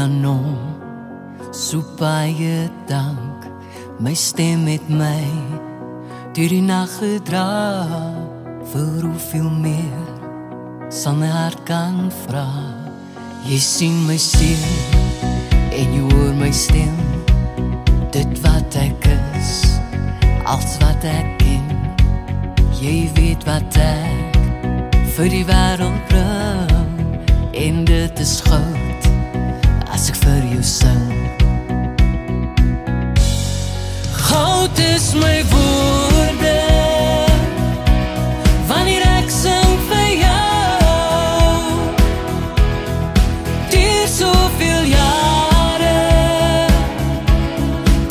aan hom, so baie dank. My stem het my deur die nag gedra, vir hoeveel meer sal my hart kan vra. Jy sien my siel en jy hoor my stem, dit wat ek is, als wat ek ken. Jy weet wat ek vir die wêreld bring, en dit is goud as ek vir jou sing. Goud is my woorde wanneer ek sing vir jou. Deur soveel jare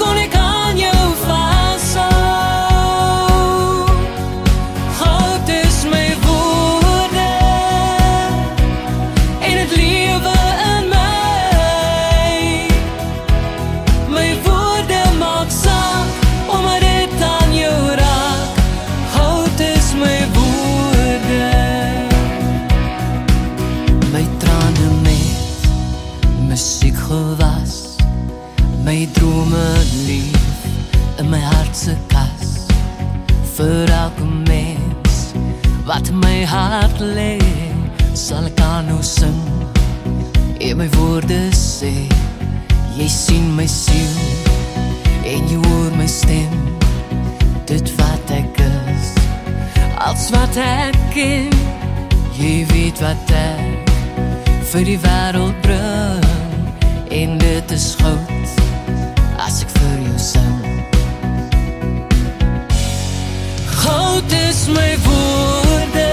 kon ek aan jou vashou. Goud is my woorde en het lewe in my. My woorde maak saak omdat dit aan jou raak. Goud is my woorde. My trane met musiek gewas, my drome lief in my hartse kas. Vir elke mens wat in my hart lê, sal ek aan jou sing en my woorde sê. Jy sien my siel en jy hoor my stem, dit wat ek is, als wat ek ken. Jy weet wat ek vir die wêreld bring, en dit is goud as ek vir jou sing. Goud is my woorde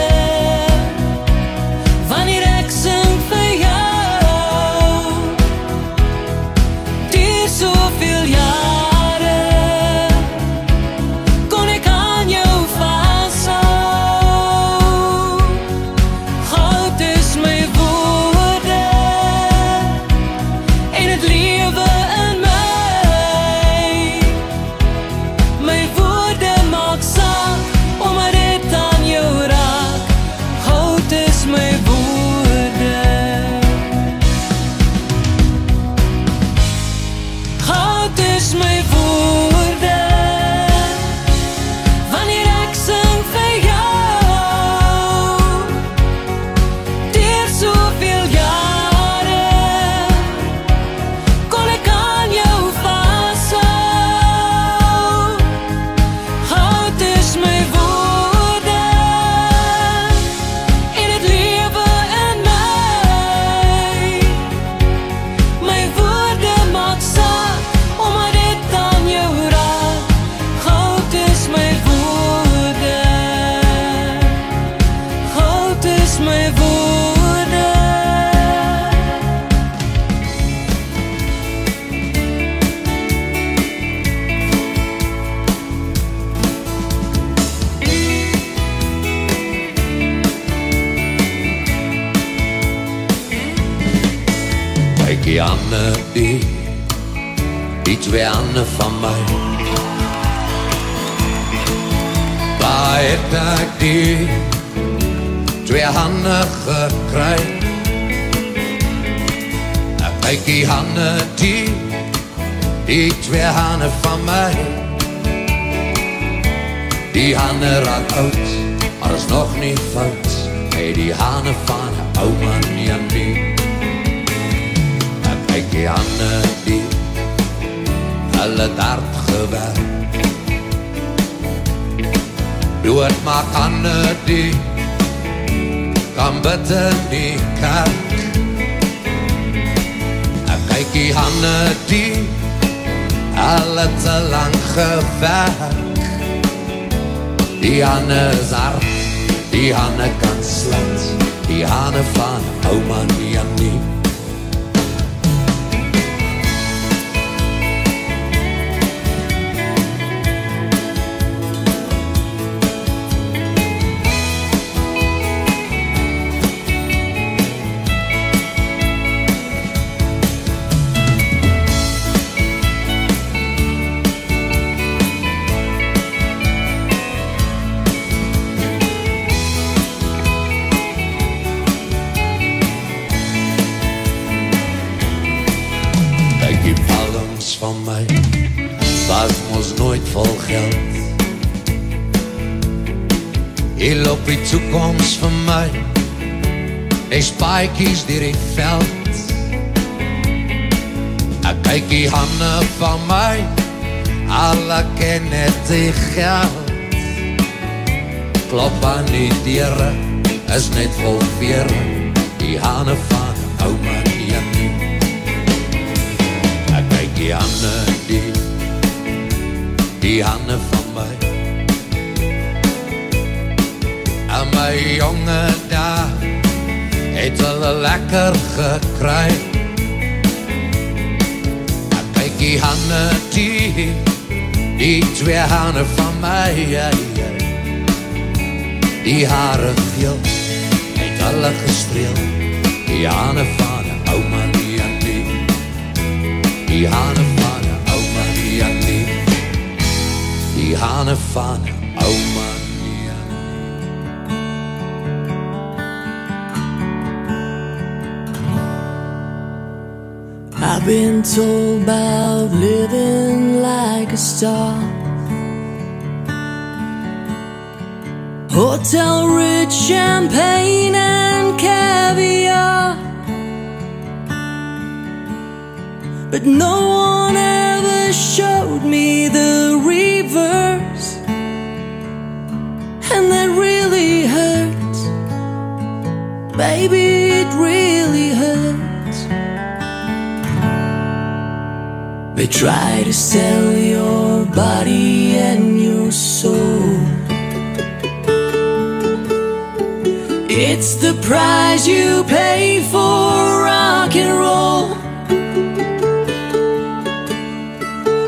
wanneer ek sing vir jou. Deur soveel jare kon ek aan jou vashou. Goud is my woorde en het lewe in my. My woorde maak saak omdat dit aan jou raak. Goud is my woorde. Goud is my woorde wanneer ek sing vir jou. Deur soveel jare kon ek aan jou vashou. Goud is my woorde en het lewe in my. My woorde maak saak omdat dit aan jou raak. Goud is my woorde. Goud is my woorde. Kyk die hande die twee hande van my. Waar het ek die twee hande gekry? Ek kyk die hande die twee hande van my. Die hande raak oud, maar is nog nie fout. Hey, die hande van 'n ou man nie. Kyk die hande hulle het hard gewerk. Dood maak hande kan bid in die kerk. Ek kyk die hande hulle te lang gewerk. Die hande is hard, die hande kan slat. Die hande van ou man nie. van my was mos nooit vol geld. Hier loop die toekoms vir my, die spaakies deur die veld. Ek kyk die hande van my, alle ken net die geld. Klop aan die deure, is net vol vere, die hande van ouma Janie. Ek kyk die hande die hande van my. En my jonge daar het hulle lekker gekry. Ek kyk die hande die twee hande van my. Die hare geel het hulle gestreel, die hande van ouma Janie. Die hande van ouma Janie. Die hande van ouma Janie. I've been told about living like a star, hotel rich, champagne and caviar, but no one ever showed me the reverse, and that really hurts. Baby, it really hurts. They try to sell your body and your soul. It's the price you pay for rock and roll.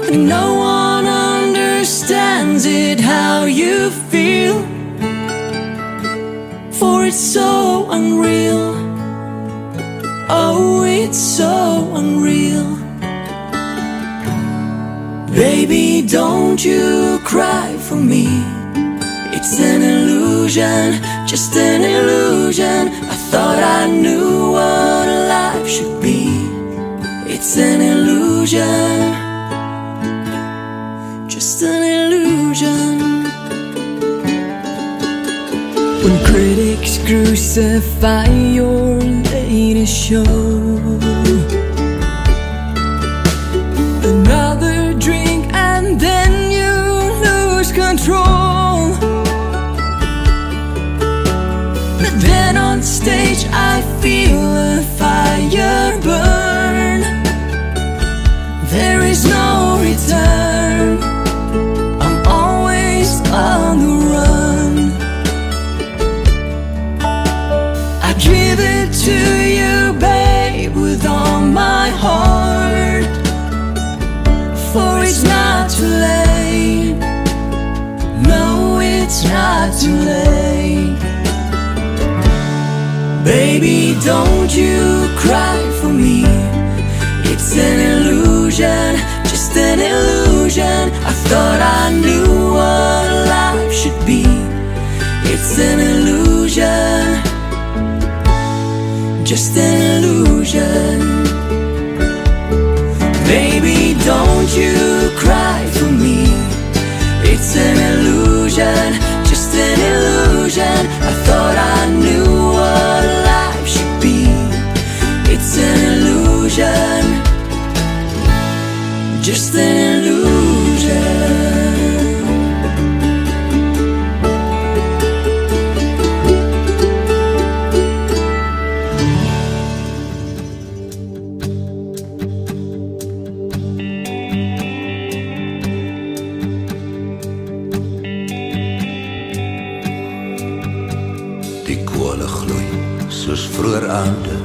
And no one understands it, how you feel, for it's so unreal. Oh, it's so unreal. Baby, don't you cry for me. It's an illusion, just an illusion. I thought I knew what life should be. It's an illusion, just an illusion. When critics crucify your latest show, another drink and then you lose control. But then on stage I feel a fire burn. There is no return. I'm always on the run. I give it to you, babe, with all my heart, for it's not too late. No, it's not too late. Baby, don't you cry for me. It's an illusion, just an illusion. I thought I knew what life should be. It's an illusion, just an illusion. Baby, don't you cry for me. It's an illusion, just an illusion. I thought I knew what life should be. It's an illusion, just an illusion. Die kole gloei soos vroeër aande,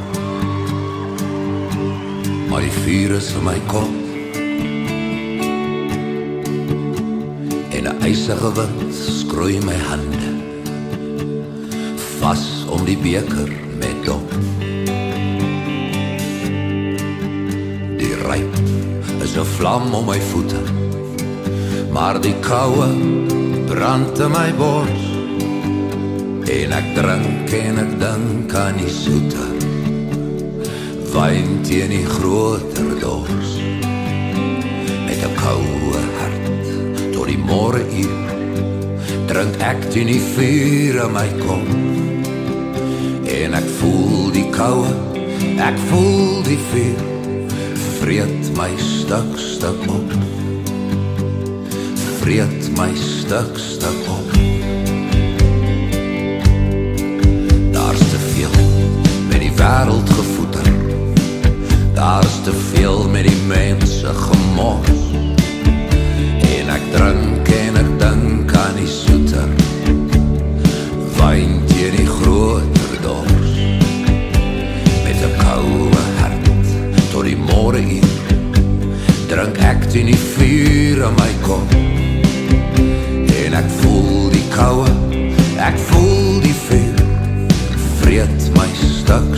maar die vuur is in my kop, en 'n ysige wind skroei my hande, vas om die beker met dop. Die ryp is 'n vlam om my voete, maar die koue brand in my bors. En ek drink en ek dink aan die soete wyn teen die groter dors. koue hart tot die môre uur drink ek teen die vuur in my kop en ek voel die koue, ek voel die vuur vreet my stuk op, vreet my stuk op. Daar's te veel met die wêreld gevoeder, daar's te veel met die mense gemors en ek drink en ek dink aan die soeter wyn teen die groter dors met 'n koue hart tot die môre uur drink ek teen die vuur in my kop en ek voel die koue, ek voel die vuur vreet my stuk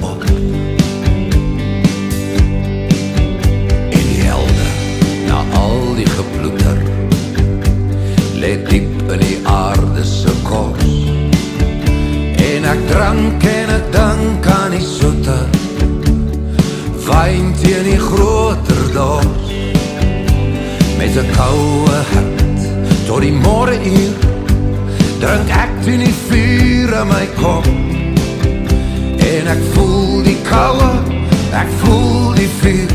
op en die helde na al die geploeter lê diep in die aarde se kos en ek drank en ek dink aan die soete wyn teen die groter dors met 'n koue hart tot die môre uur drink ek teen die vuur in my kop en ek voel die koue, ek voel die vuur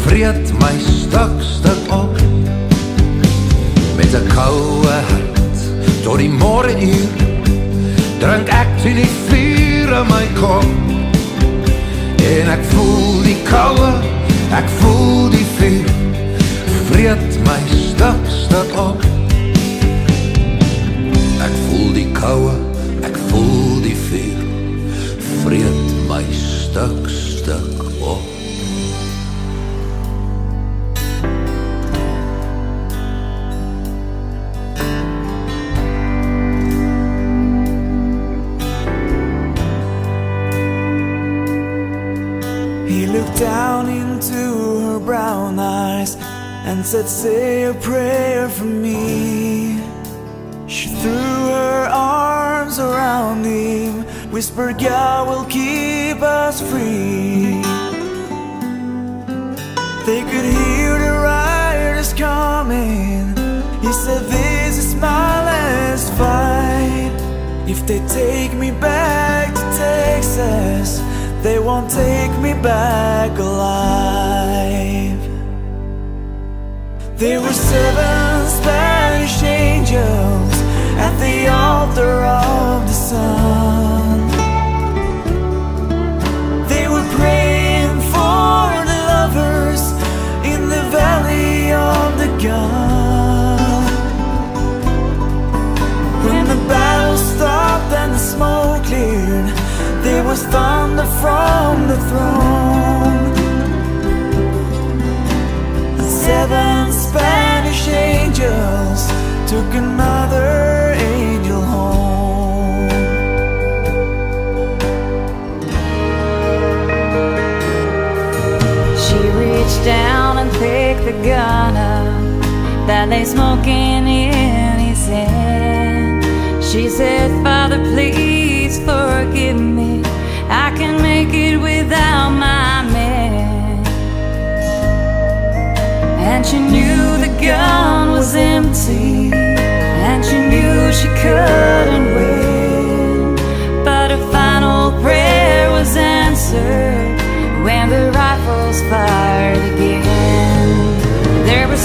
vreet my stuk op met 'n koue hart tot die môre uur drink ek teen die vuur in my kop en ek voel die koue, ek voel die vuur vreet my stuk op. Ek voel die koue, ek voel die vuur vreet my stuk op. He looked down into her brown eyes and said, say a prayer for me. She threw her arms around him, whispered, God will keep us free. They could hear the riders coming. He said, this is my last fight. If they take me back to Texas, they won't take me back alive. There were 7 Spanish angels at the altar of the sun. They were praying for the lovers in the valley of the gun. When the battle stopped and the smoke cleared, there was thunder from the throne. 7 Spanish angels took another angel home. She reached down and picked the gun up that lay smoking in his hand. She said, Father, please forgive me. I can make it without my man. And she knew the gun was empty, and she knew she couldn't win. But a final prayer was answered when the rifles fired again. There were